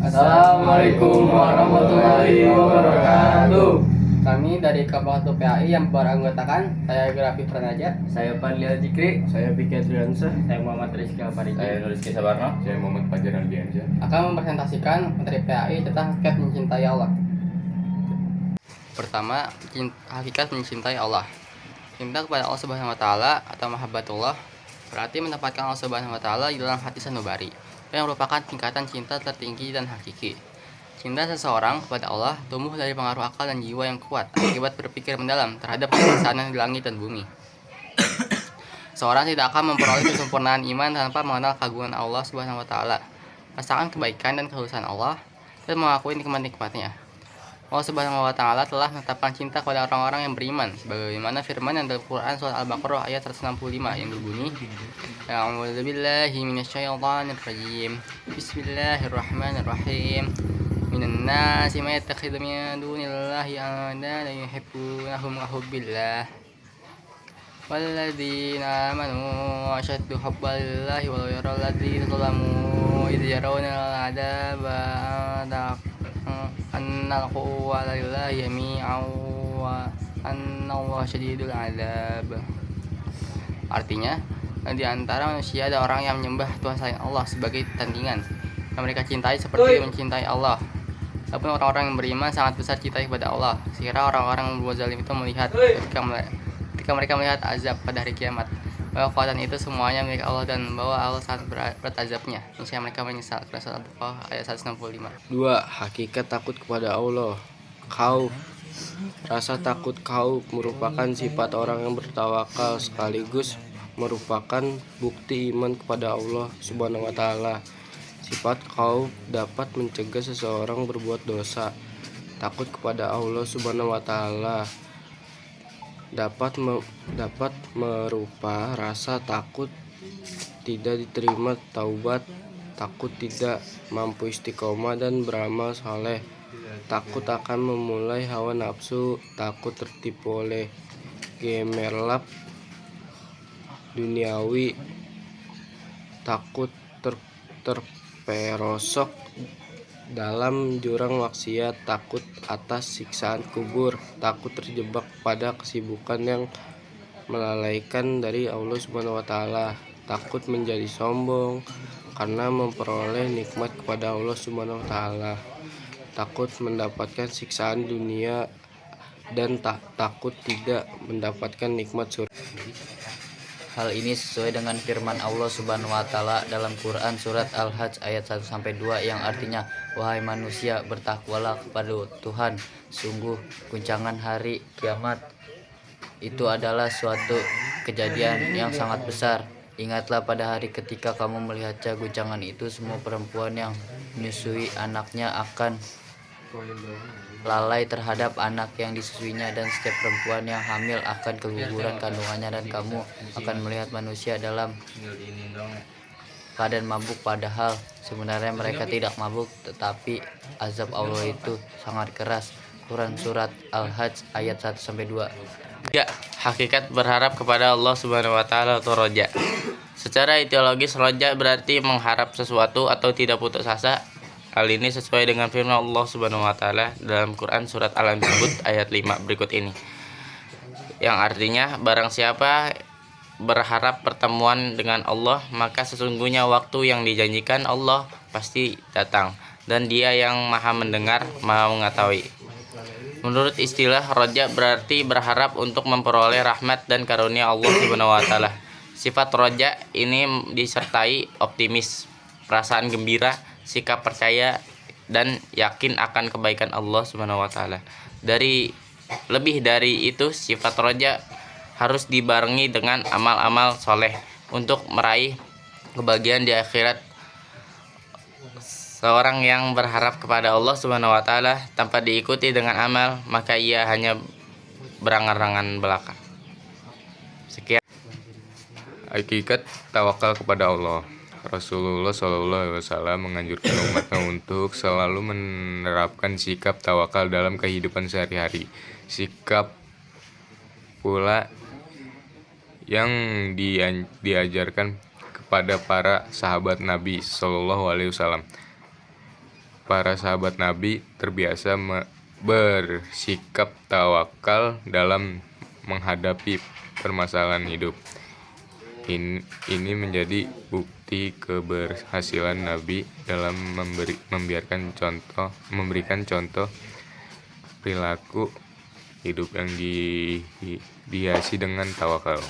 Assalamualaikum warahmatullahi wabarakatuh. Kami dari Kabatu PAI yang beranggotakan saya Grafi Pranaja, Saya Fadli Zikri. Saya Biki Adriansa. saya Muhammad Rizky Alfaridi. Saya Rizky Sabarno. Saya Muhammad Fajar Aldiansyah. Akan mempresentasikan materi PAI tentang hakikat mencintai Allah. Pertama, hakikat mencintai Allah. Cinta kepada Allah Subhanahu wa taala atau mahabbatullah berarti mendapatkan Allah Subhanahu wa taala di dalam hati sanubari, yang merupakan tingkatan cinta tertinggi dan hakiki. Cinta seseorang kepada Allah tumbuh dari pengaruh akal dan jiwa yang kuat akibat berpikir mendalam terhadap kekuasaan di langit dan bumi. Seorang tidak akan memperoleh kesempurnaan iman tanpa mengenal keagungan Allah Subhanahu wa taala, merasakan kebaikan dan kehalusan Allah, dan mengakui nikmat-nikmatnya. Allah Subhanahu wa taala telah menetapkan cinta kepada orang-orang yang beriman sebagaimana firman yang dalam Quran surat Al-Baqarah ayat 165 yang berbunyi, A'udzubillahi minasyaitonir rajim. Bismillahirrahmanirrahim. Minan nasi may yattakhidhu min dunillahi andadan yuhibbunahum ka hubbillah. Walladzina amanu ashaddu hubban lillahi wa yaral ladzina zalamu idh yarawna al-'adaba annal quwwata lillahi jami'an wa annallaha syadidul 'adzab. Artinya, di antara manusia ada orang yang menyembah Tuhan selain Allah sebagai tandingan yang mereka cintai seperti mencintai Allah. Adapun orang-orang yang beriman sangat besar cinta kepada Allah. Sekira orang-orang yang berbuat zalim itu melihat ketika mereka melihat azab pada hari kiamat, bahwa kekuatan itu semuanya milik Allah dan bahwa Allah sangat berat azabnya. Insya mereka menyesal. Surat Al-Baqarah ayat 165. 2. Hakikat takut kepada Allah. Khauf. Rasa takut khauf merupakan sifat orang yang bertawakal sekaligus merupakan bukti iman kepada Allah Subhanahu wa taala. Sifat khauf dapat mencegah seseorang berbuat dosa. Takut kepada Allah Subhanahu wa taala dapat merupa rasa takut tidak diterima taubat, takut tidak mampu istiqomah dan beramal saleh, takut akan memulai hawa nafsu, takut tertipu oleh gemerlap duniawi, takut terperosok dalam jurang maksiat, takut atas siksaan kubur, takut terjebak pada kesibukan yang melalaikan dari Allah Subhanahu wa taala, takut menjadi sombong karena memperoleh nikmat kepada Allah Subhanahu wa taala, takut mendapatkan siksaan dunia dan takut tidak mendapatkan nikmat surga. Hal ini sesuai dengan firman Allah Subhanahu wa taala dalam Quran surat Al-Hajj ayat 1-2 yang artinya, wahai manusia, bertakwalah kepada Tuhan, sungguh guncangan hari kiamat itu adalah suatu kejadian yang sangat besar. Ingatlah pada hari ketika kamu melihat guncangan itu, semua perempuan yang menyusui anaknya akan lalai terhadap anak yang disusuinya, dan setiap perempuan yang hamil akan keguguran kandungannya, dan kamu akan melihat manusia dalam keadaan mabuk padahal sebenarnya mereka tidak mabuk, tetapi azab Allah itu sangat keras. Quran surat Al-Hajj ayat 1-2. Ya, hakikat berharap kepada Allah Subhanahu wa taala atau roja. Secara ideologis, roja berarti mengharap sesuatu atau tidak putus asa. Hal ini sesuai dengan firman Allah Subhanahu wa taala dalam Quran surat Al-Ankabut ayat 5 berikut ini, yang artinya, barang siapa berharap pertemuan dengan Allah, maka sesungguhnya waktu yang dijanjikan Allah pasti datang, dan Dia yang Maha mendengar, Maha mengetahui. Menurut istilah, roja berarti berharap untuk memperoleh rahmat dan karunia Allah Subhanahu wa taala. Sifat roja ini disertai optimis, perasaan gembira, sikap percaya dan yakin akan kebaikan Allah Subhanahu wa taala. Lebih dari itu, sifat roja harus dibarengi dengan amal-amal soleh untuk meraih kebahagiaan di akhirat. Seorang yang berharap kepada Allah Subhanahu wa taala tanpa diikuti dengan amal, maka ia hanya berangan-angan belaka. Sekian. Hakikat tawakal kepada Allah. Rasulullah SAW menganjurkan umatnya untuk selalu menerapkan sikap tawakal dalam kehidupan sehari-hari. Sikap pula yang diajarkan kepada para sahabat Nabi SAW. para sahabat Nabi terbiasa bersikap tawakal dalam menghadapi permasalahan hidup. Ini menjadi bukti keberhasilan Nabi dalam memberikan contoh perilaku hidup yang dihiasi dengan tawakal.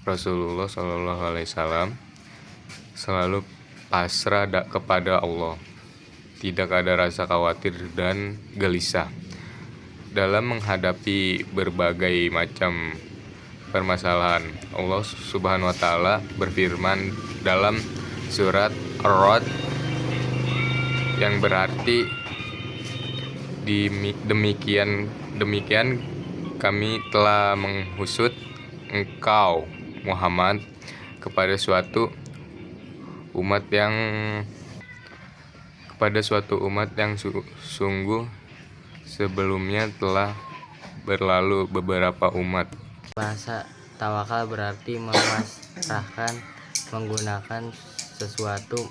Rasulullah SAW selalu pasrah kepada Allah. Tidak ada rasa khawatir dan gelisah dalam menghadapi berbagai macam permasalahan. Allah Subhanahu wa taala berfirman dalam surat Ar-Ra'd yang berarti demikian kami telah menghusut engkau Muhammad kepada suatu umat yang sungguh sebelumnya telah berlalu beberapa umat. Bahasa tawakal berarti memasrahkan, menggunakan sesuatu,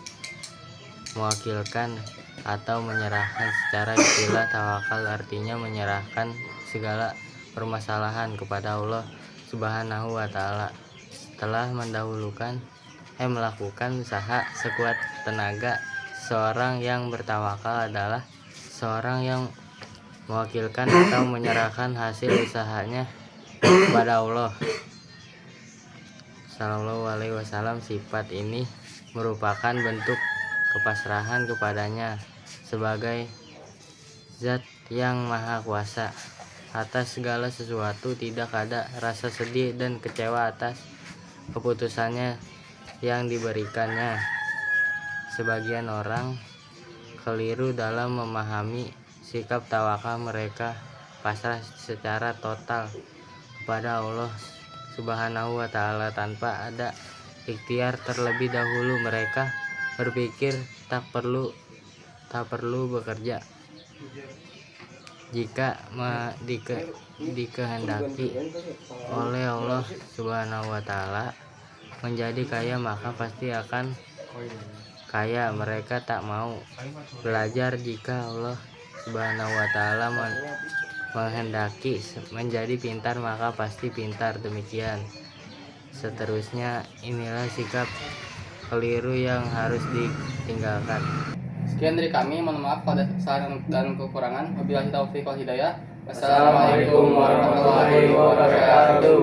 mewakilkan atau menyerahkan. Secara istilah tawakal artinya menyerahkan segala permasalahan kepada Allah Subhanahu wa taala. Setelah melakukan usaha sekuat tenaga, seorang yang bertawakal adalah seorang yang mewakilkan atau menyerahkan hasil usahanya kepada Allah Shallallahu Alaihi Wasallam. Sifat ini merupakan bentuk kepasrahan kepadanya sebagai Zat yang Maha Kuasa atas segala sesuatu. Tidak ada rasa sedih dan kecewa atas keputusannya yang diberikannya. Sebagian orang keliru dalam memahami sikap tawakal. Mereka pasrah secara total kepada Allah Subhanahu wa taala tanpa ada ikhtiar terlebih dahulu. Mereka berpikir tak perlu bekerja jika dikehendaki oleh Allah Subhanahu wa taala menjadi kaya, maka pasti akan kaya. Mereka tak mau belajar jika Allah Subhanahu wa taala menghendaki menjadi pintar, maka pasti pintar. Demikian seterusnya. Inilah sikap keliru yang harus ditinggalkan. Sekian dari kami, mohon maaf kalau ada kesalahan dan kekurangan. Wabillahi taufiq wal hidayah. Wassalamualaikum warahmatullahi wabarakatuh.